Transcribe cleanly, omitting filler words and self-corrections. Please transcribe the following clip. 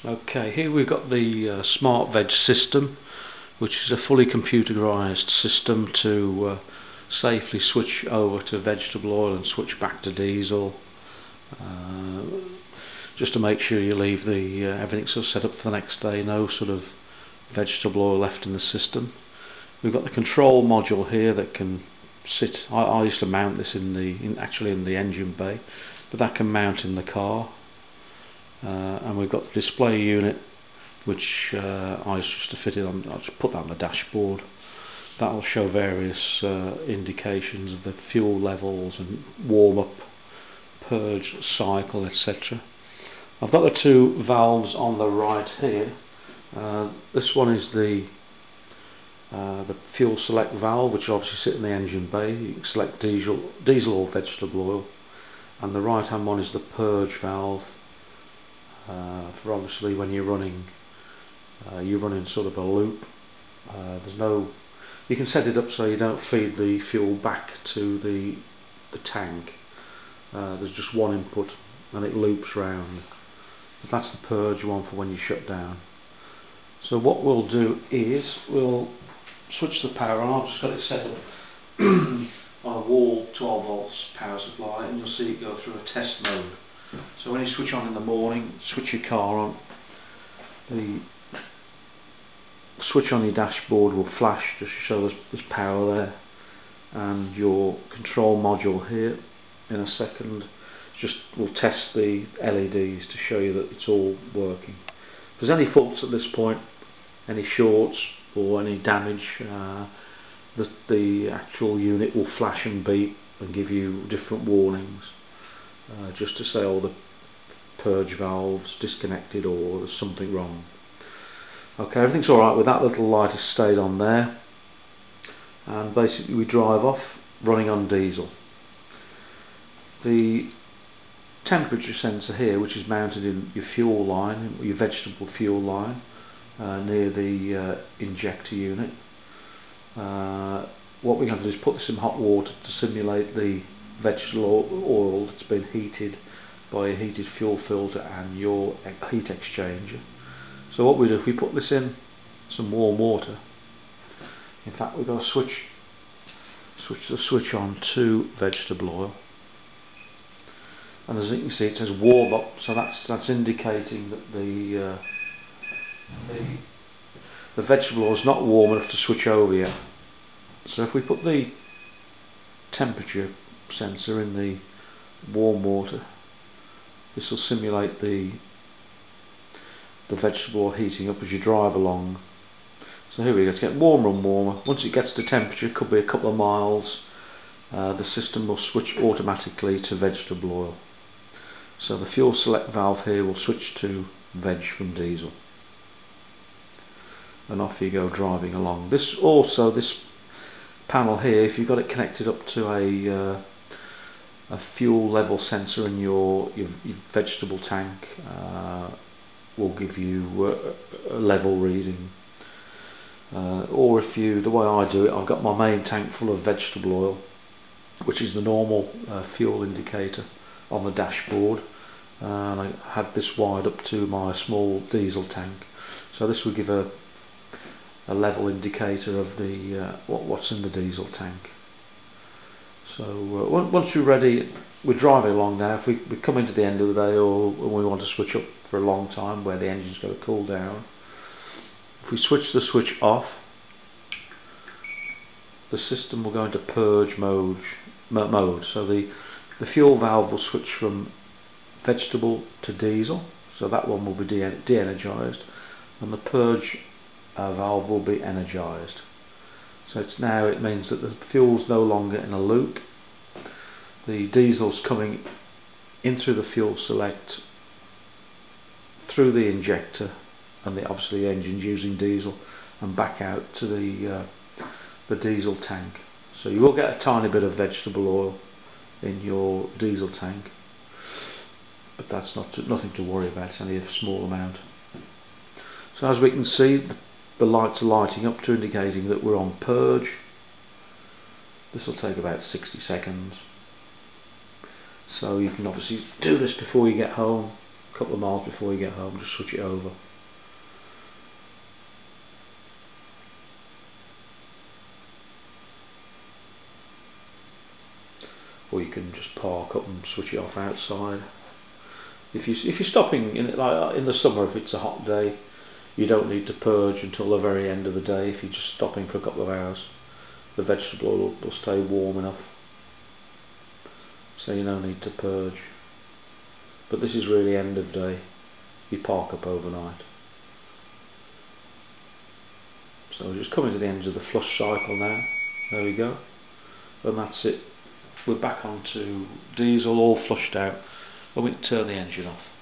Okay, here we've got the Smart Veg system, which is a fully computerized system to safely switch over to vegetable oil and switch back to diesel, just to make sure you leave the everything sort of set up for the next day, no sort of vegetable oil left in the system. We've got the control module here that can sit. I used to mount this actually in the engine bay, but that can mount in the car. And we've got the display unit, which I used to fit it on. I'll just put that on the dashboard. That will show various indications of the fuel levels and warm up, purge cycle, etc. I've got the two valves on the right here. This one is the fuel select valve, which will obviously sit in the engine bay. You can select diesel or vegetable oil, and the right hand one is the purge valve. For obviously when you're running sort of a loop. You can set it up so you don't feed the fuel back to the tank. There's just one input and it loops round. But that's the purge one for when you shut down. So what we'll do is we'll switch the power on. I've just got it set up on a wall 12 volts power supply, and you'll see it go through a test mode. So when you switch on in the morning, switch your car on, the switch on your dashboard will flash just to show there's power there, and your control module here in a second just will test the LEDs to show you that it's all working. If there's any faults at this point, any shorts or any damage, the actual unit will flash and beep and give you different warnings, just to say all the purge valves disconnected or there's something wrong. Okay, everything's alright with that. Little light has stayed on there, and basically we drive off running on diesel. The temperature sensor here, which is mounted in your fuel line, your vegetable fuel line, near the injector unit. What we're going to do is put this in hot water to simulate the vegetable oil that's been heated by a heated fuel filter and your heat exchanger. So what we do, if we put this in some warm water, in fact we've got to switch the switch on to vegetable oil, and as you can see it says warm up, so that's indicating that the vegetable oil is not warm enough to switch over yet. So if we put the temperature sensor in the warm water, this will simulate the vegetable oil heating up as you drive along. So here we go, it's getting warmer and warmer. Once it gets to temperature, it could be a couple of miles, the system will switch automatically to vegetable oil. So the fuel select valve here will switch to veg from diesel, and off you go driving along. This panel here, if you've got it connected up to a fuel level sensor in your vegetable tank, will give you a level reading. Or if the way I do it, I've got my main tank full of vegetable oil, which is the normal fuel indicator on the dashboard, and I have this wired up to my small diesel tank. So this will give a level indicator of the what's in the diesel tank. So once you're ready, we're driving along now. If we come into the end of the day, or we want to switch up for a long time where the engine's got to cool down, if we switch the switch off, the system will go into purge mode. So the fuel valve will switch from vegetable to diesel, so that one will be de-energized, and the purge valve will be energized. So it means that the fuel's no longer in a loop. The diesel's coming in through the fuel select, through the injector, and obviously the engine's using diesel, and back out to the diesel tank. So you will get a tiny bit of vegetable oil in your diesel tank, but that's nothing to worry about. It's only a small amount. So as we can see, the lights are lighting up to indicating that we're on purge. This will take about 60 seconds. So you can obviously do this before you get home, a couple of miles before you get home, just switch it over. Or you can just park up and switch it off outside. If you're stopping in the summer, if it's a hot day, you don't need to purge until the very end of the day. If you're just stopping for a couple of hours, the vegetable oil will stay warm enough, so you no need to purge. But this is really end of day. You park up overnight. So we're just coming to the end of the flush cycle now. There we go, and that's it. We're back onto diesel, all flushed out, and we can turn the engine off.